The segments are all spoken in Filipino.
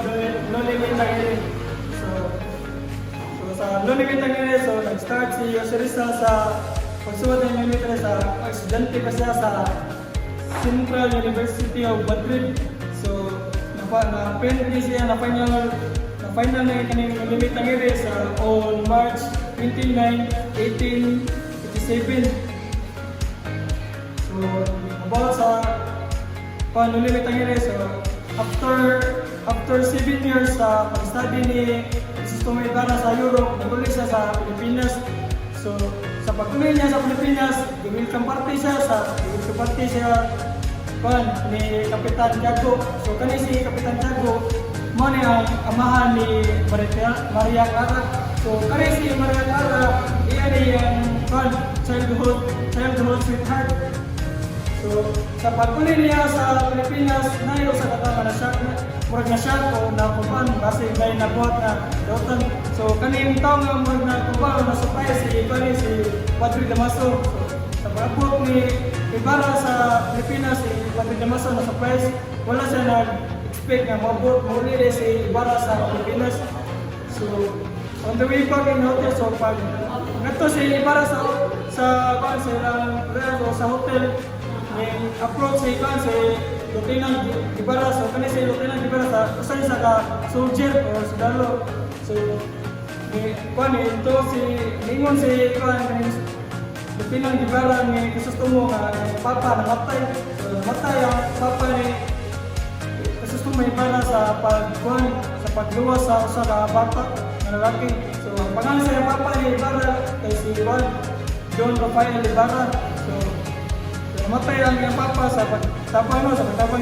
No Limit ang hearing. So sa No Limit ang hearing, so nag-start si Jose Rizal sa pagsuwat ng limit sa estudyante pa siya sa Central University of Madrid. So na-pen siya na final na kaning No Limit ang hearing sa on March 29, 1887. So about sa No Limit ang hearing, so after 7 years sa pag-study ni Crisostomo Ibarra sa Europe, nag-uli siya sa Pilipinas. So, sa pag-uli niya sa Pilipinas, welcome party siya ni Kapitan Tiago. So, kani si Kapitan Tiago, mo ni ang amahan ni Maria Clara. So, kani si Maria Clara, iya ni ang childhood sweetheart. So, sa pag-uli niya sa Pilipinas, nayo sa katama na shock o nakupan kasi may nabuhat na dautan. So, kaning taong nga murag nakupan o nasupay si Padre Damaso. So, sa pag-abot ni Ibarra sa Pilipinas, si Padre Damaso nasupay, wala siya nag-expect na mauli si Ibarra sa Pilipinas. So, on the way back in hotel, so pag nato si Ibarra sa hotel, may approach si Lieutenant Ibarra. So kani si Lieutenant Ibarra sa usan sa ka soldier or sundalo. So ito lingon si Lieutenant Ibarra ni Crisostomo nga papa namatay. So namatay ang papa ni Crisostomo Ibarra sa pagluwas sa usa ka bata na lalaki. So ang pangalan sa papa ni Ibarra kay si John Rafael Ibarra. So namatay ang iyang papa sa pagtabang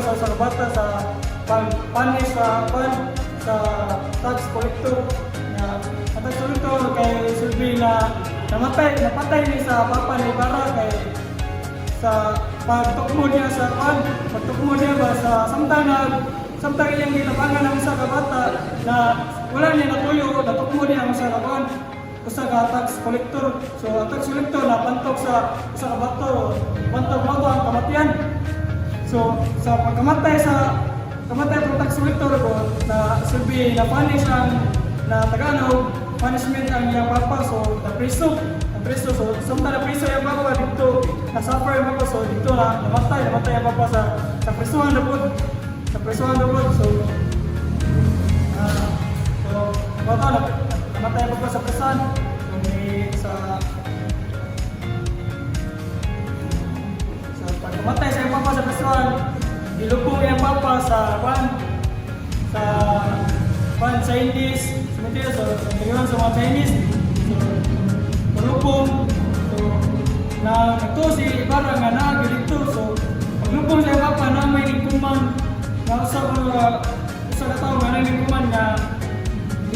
sa bata sa pagpanis sa tax collector. Ang tax collector kay Silvi na napatay ni sa papa ni Ibarra kay sa pagtukmo niya ba sa samtang iyang gitabangan ng isa ka bata na wala niya natuyo, natukmo niya ang isa ka tax collector. So ang tax collector na pantok sa isa ka bato, pantok mo ang kamatian. So sa pagkamatay ng tax collector ko na Silvi na punish ang na Tagalog punishment ang iyang papa. So na preso so samtang na preso ang papa dito na suffer mo ko. So dito na namatay ang papa sa presuhan na po. So namatay ang papa sa presuhan. Pagkamatay sa iyang papa sa presuhan, ilubong iyang papa sa Chinese cemetery. So nagkaroon sa mga Chinese. So palubong. So ito si Ibarra nga naagilito. So paglubong sa iyang papa na may nagkuman na usa ka tao nga nagkuman nga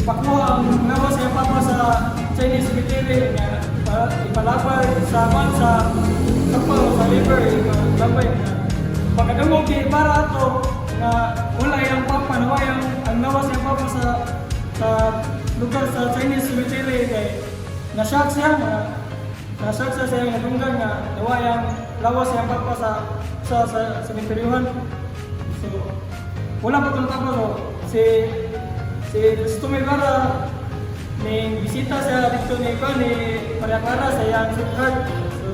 ipakuha ang lawas sa iyang papa sa Chinese cemetery nga ipalabay sa kapal sa liver, ipalabay na pagkadungog ni Ibarra ato na wala yung papa, nawa ang lawas yung papa sa lugar sa Chinese cemetery kay na-shock siya sa iyang nadunggan nga nawa yung lawas yung papa sa cemeteryuhan. So wala pa itong papa. So si Crisostomo Ibarra may bisita siya dito ni Maria Clara sa iyang sweetheart. So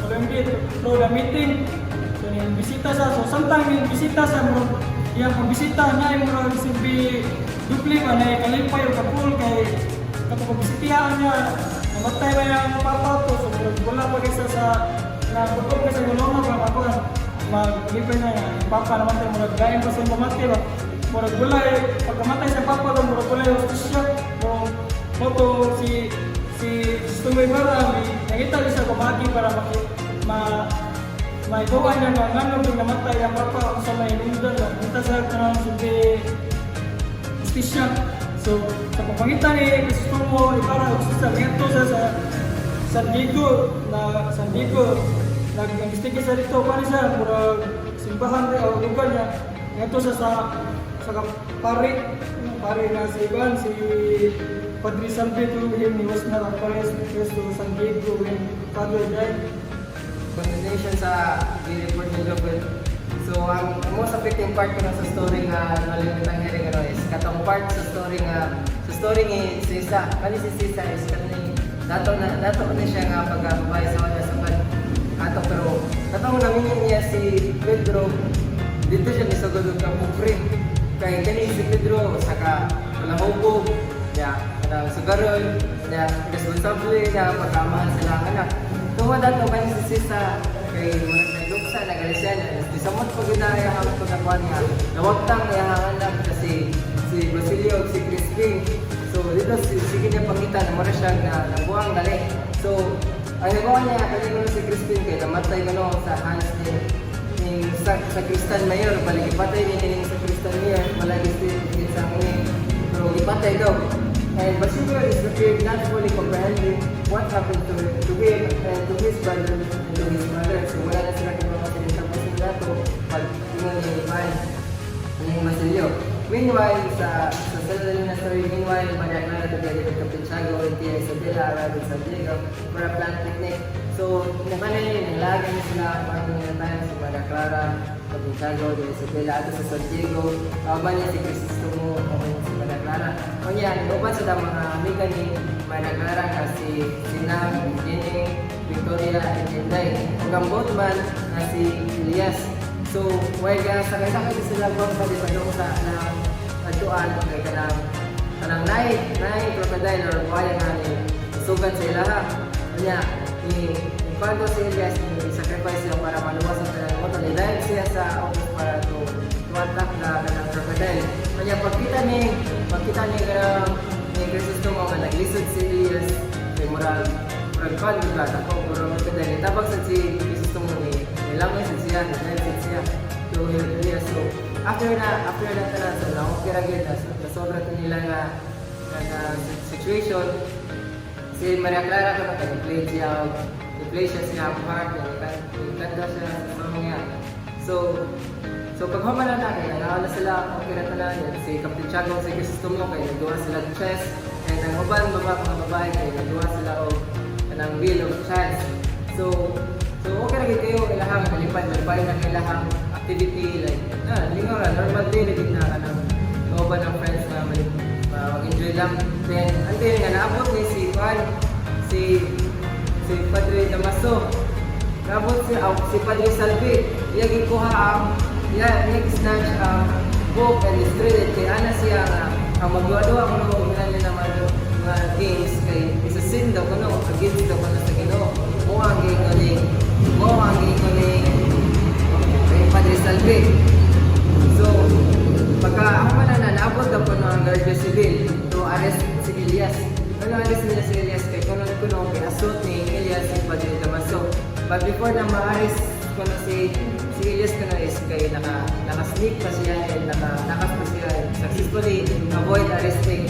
through the meeting, so yung bisita siya. So samtang yung bisita siya mo, iyang pagbisita na yung mga Silvi dupli ba na kalimpay o kapul kay kapag bisitihan niya namatay ba yung papa to. So wala pa kaysa sa nagpapag ka sa gulong ba ako maglipay na yung papa namatay mo naggain pa sa yung mamatay ba murag gulay pagkamatay sa papa to murag gulay yung shock moto si Crisostomo Ibarra nakita rin sa kumagi para maibawa niya nga ngano kung namatay ang papa sa may lundan nakita sa kanang Silvi justisya. So sa papangitan ni Crisostomo Ibarra sa ngito sa San Diego nag-investigate sa dito paano siya murag simbahan o lugar niya ngito sa pare na si Padre Salve to him. He was not authorized to San Diego when Father died. Condemnation sa i-report ng government. So, ang most affecting part ko na sa story na nalimutan hearing is katong part sa story ni Sisa. Kani si Sisa is kani dato na siya nga pagkabay sa kanya sa ato, pero katong namin niya si Pedro dito siya nisagod ka pupre kay kani si Pedro saka malahubog ya kanang sugarol ya responsable na pagkamahal sila ang anak. Tuwa dato kani si Sisa kay murag nagluksa nagalisyan di samot pagidaya ang pagkakuan nga nawagtang iyang anak kasi si Basilio ug si Crispin. So dito sige niya pangitan na mura siya na nabuang gali. So ang nagawa niya kanino si Crispin kay namatay gano sa hands ni sa Kristan Mayor balik ipatay niya kining sa Kristan Mayor malagi sa ni pero ipatay daw. And Basilio is appeared not fully comprehending what happened to him and to his brother and to his mother. So wala na sila kung makasilita pa sila dato pag tingnan niya ipan ni Basilio. Meanwhile, sa sarili na story, Maria Clara together with Captain Tiago and Tia Isabela arrived in San Diego for a planned picnic. So, mukha na yun, nilagay na sila parang mga tayo si Maria Clara, Captain Tiago, Tia Isabela, ato sa San Diego. Kawaban niya si Crisostomo, si Maria Clara. O niya, inuban sa mga amiga ni Maria Clara kasi Sinang, Jenny, Victoria, and Inday. Hanggang both man na si Elias. So, while sakay-sakay sila bang sa dipadong sa aduan kay kanang nai crocodile or buhaya nga ni sugat sa ilaha. Kanya, ni Pando si Elias ni sacrifice siya para maluwas ang kanang motor. Dahil siya sa office para to attack na kanang crocodile. Kanya, pagkita ni kanang ni Crisostomo nga naglisod si Elias kay murag pando ka tapos murag crocodile. Tabag sa si Crisostomo ni nilamay sa siya, naglaysit siya. So, Elias, so, after na tanan, so, na-okay ra gyud na sobra to nila nga situation. Si Maria Clara ko nag-play siya siya part, nagkanta siya sa mga. So pag human na natin, nanawa na sila, okay na tanan, si Captain Tiago, si Crisostomo, kaya nagduwa sila ng chess, and ang uban mga babae, kaya nagduwa sila o kanang bill of chance. So okay lagi kayo ilahang malipad na ilahang activity like lingaw na normal day lagi na kanang kauban ng friends na mag-enjoy lang. Then until nga naabot ni si Padre Damaso, naabot si Padre Salvi, iya gikuha ang snatch ang book and distributed kay ana siya ang magduwa-duwa kuno ulan niya naman mga games kay isa sin daw kuno against daw kuno sa Ginoo. Mo ang gingaling kay Padre Salvi. So, pagka ako man na naabot ako ng Guardia Civil to arrest si Elias. Arrest nila si Elias kay kuno kay assault ni Elias si Padre Damaso. But before na ma-arrest kuno si Elias kuno is kay naka-sneak pa siya and nakakas pa siya successfully avoid arresting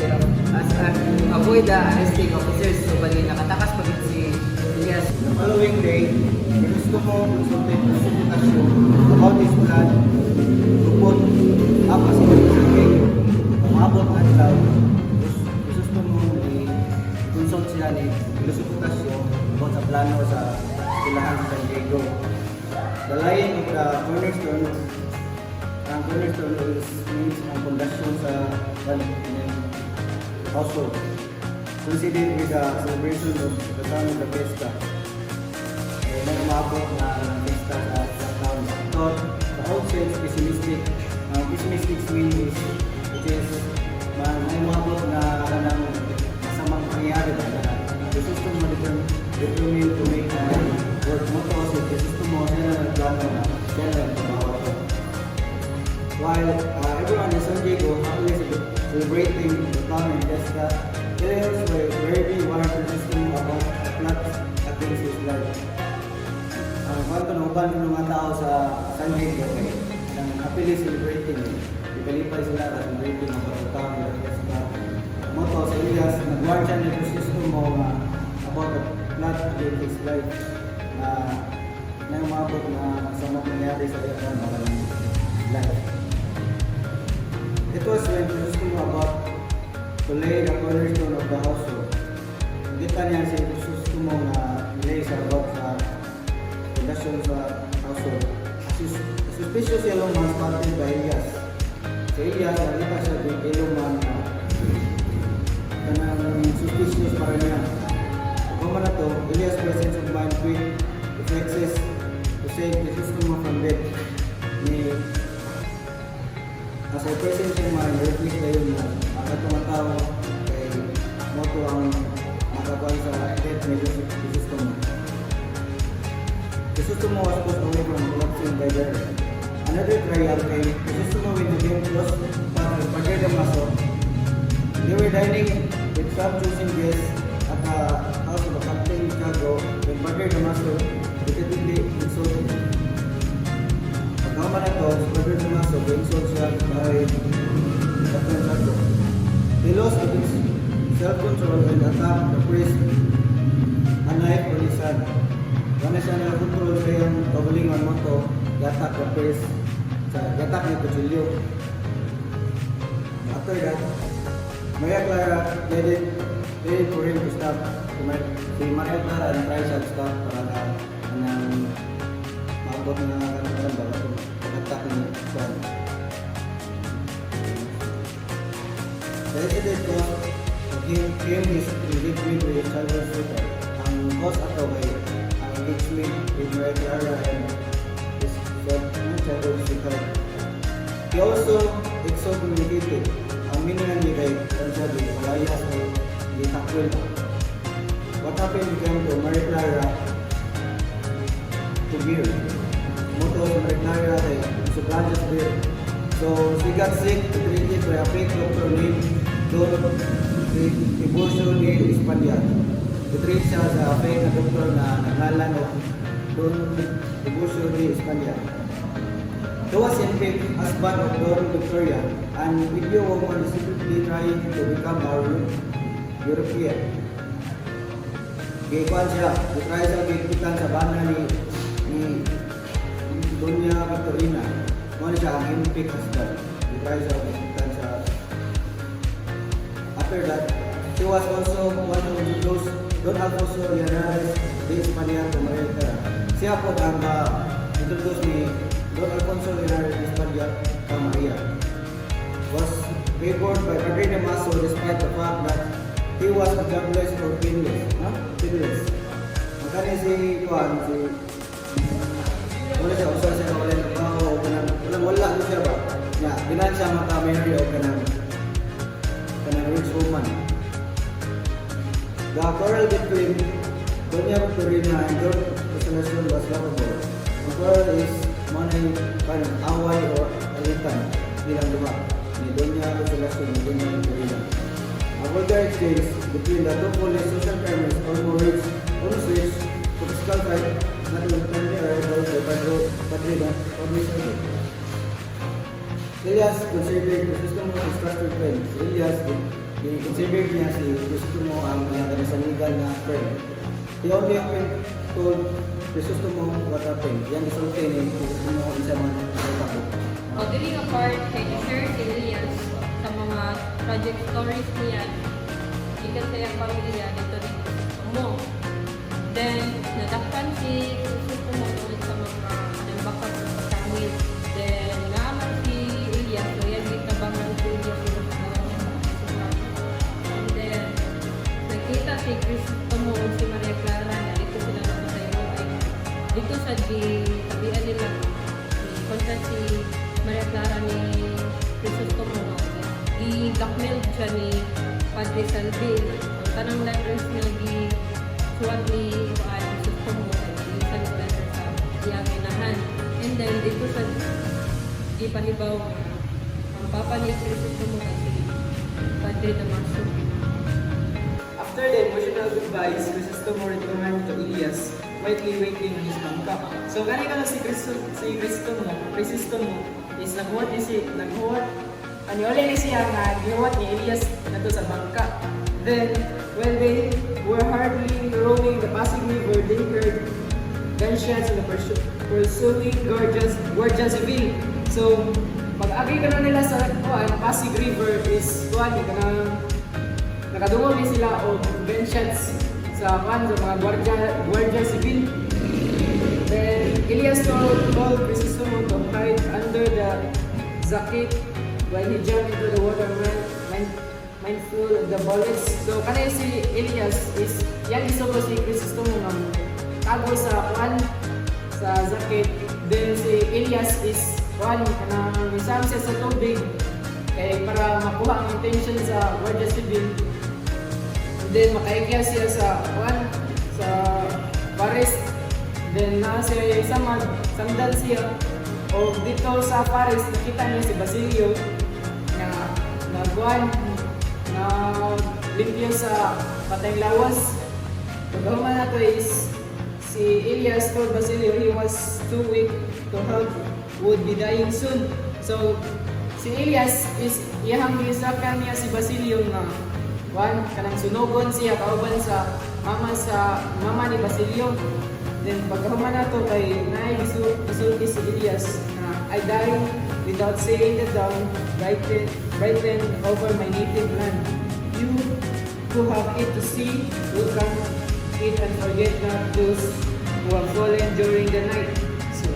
officers. So, bali nakatakas pa si Elias. The following day, Crisostomo consulted the Supplication about his plan to put up a security gate. Umabot ang adlaw, Crisostomo consult sila ni Supplication about sa plano sa silahan sa San Diego. The laying of the cornerstone, ang cornerstone means ang pundasyon sa household. Coincided with the celebration of the town of the Fiesta. May umabot na Fiesta sa town. So, the outset pessimistic mean is which is may umabot na kanang masamang pangyayari ba na the system mo determined to make work motto so the system mo na plano na general trabaho. While everyone in San Diego happily celebrating the town and Fiesta, players were very worried persisting about the plot against his life. Kung uban ng mga tao sa San Diego, ang happily celebrating, ikalipay sila at celebrating ang pagkatao nila sa moto sa Elias, nag-warn siya ni Crisostomo about the plot against his life na umabot na sa mga nangyari sa iyong life. It was when Crisostomo about to lay the cornerstone of the household. Kita niya si Crisostomo na lay sa about sa pundasyon sa household. Suspicious yellow man spotted by Elias. Si Elias, nakita siya yung yellow man na They were dining with some choosing guests at the house of a Captain Chicago when Padre Damaso repeatedly insulted him. Pagkaman ito, si Padre Damaso insult siya by Captain Chicago. He lost his self-control and attacked the priest a knife on his hand. Wala siya nakakontrol sa iyang kabulingan mo to, yatak the priest, yatak ni Cuchillo. After that, Maria Clara pleaded for him to stop. Si Maria Clara try siya to stop para na maabot na kanang bago itong pag-attack ni Juan. The incident caused him his engagement with his childhood sweetheart. Ang cause ato ay ang engagement with Maria Clara and his childhood sweetheart. He also excommunicated ang minungan ni kay Tansabi, Malayas o Litakwil. What happened became to Maria Clara to beer. Moto sa Maria Clara ay Sublanjas beer. So she got sick, treated by a fake doctor named Don Tiburcio de España. Treat siya sa fake na doktor na naglalan o Don Tiburcio de España. He was in fact husband of Don Victoria and video woman secretly trying to become our European. Gikuan siya, try siya gikitan sa bana ni Doña Victorina. Muna siya ang in-pick husband. Try siya gikitan sa... After that, he was also one of those Don Alfonso Llanares de España to Maria Clara. Siya po ang introduce ni Don Alfonso Llanares de España to Maria. Was favored by Padre Damaso despite the fact that he was jobless or penniless. Magkano si Juan, wala siya, usa siya na wala ng trabaho o wala mo siya ba? Na, binan siya maka-marry o kanang rich woman. The quarrel between Doña Victorina and Don Consolacion was lovable. The quarrel is manay away o alitan bilang dua ni Doña Consolacion and Doña Victorina. A vulgar exchange between the two police social terms or more rich, which political fight not only arrival by Padre Damaso. Elias considered Crisostomo as trusted friend. Elias, considered niya si Crisostomo ang kanasanigan na friend. He only told Crisostomo what happened. Yan isulti ni Crisostomo isa man sa tako. Modeling apart kay Sir Elias sa mga project stories niya, ikan sa iyang pamilya dito ni Crisostomo. Then, nadakpan si Crisostomo ulit sa mga nagbakat ng pagkangil. Then, naaman si Elias, so yan itabangan si Elias yung and then, nakita si Crisostomo o si Maria Clara na dito sila nakatayo ay dito sa tabian nila. Kontra si Maria Clara ni Crisostomo, i-blackmail siya ni Padre Salvin. Ang tanang letters niya suwag ni Crisostomo ay isang letter sa iyang inahan. And then, dito sa ipanibaw ang papa ni Crisostomo kasi Padre Damaso. After the emotional goodbyes, Crisostomo returned to Elias, quietly waiting on his bangka. So kanina si Crisostomo is naghuwat ani uli ni siya nga gihuwat ni Elias nato sa bangka. Then when they were hardly rowing the Pasig River, they heard gunshots and the pursuing Guardia Civil. So mag-agi ka na nila sa Pasig River is nakadungol ni sila o gunshots sa mga Guardia Civil. Then Elias told Crisostomo to hide under the zakit while he jumped into the water mindful of the bullets. So kanina si Elias is yan iso ko si Crisostomo nga tago sa zakit. Then si Elias is kanang misam siya sa tubig kay para makuha ang attention sa Guardia Civil. And then makaigya siya sa Paris. Then na siya isa sandal siya o dito sa Paris nakita niya si Basilio na limpyo sa patayng lawas. Pagkahuman na to is si Elias told Basilio he was too weak to help, would be dying soon. So si Elias is iyang gisakan niya si Basilio nga kanang sunogon siya kauban sa mama ni Basilio. Then pagkahuman na to kay naay gisulti si Elias na I die without saying the dawn brighten over my native land. You who have it to see will come eat and forget not those who have fallen during the night. So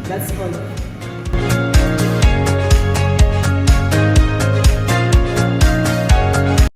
that's all.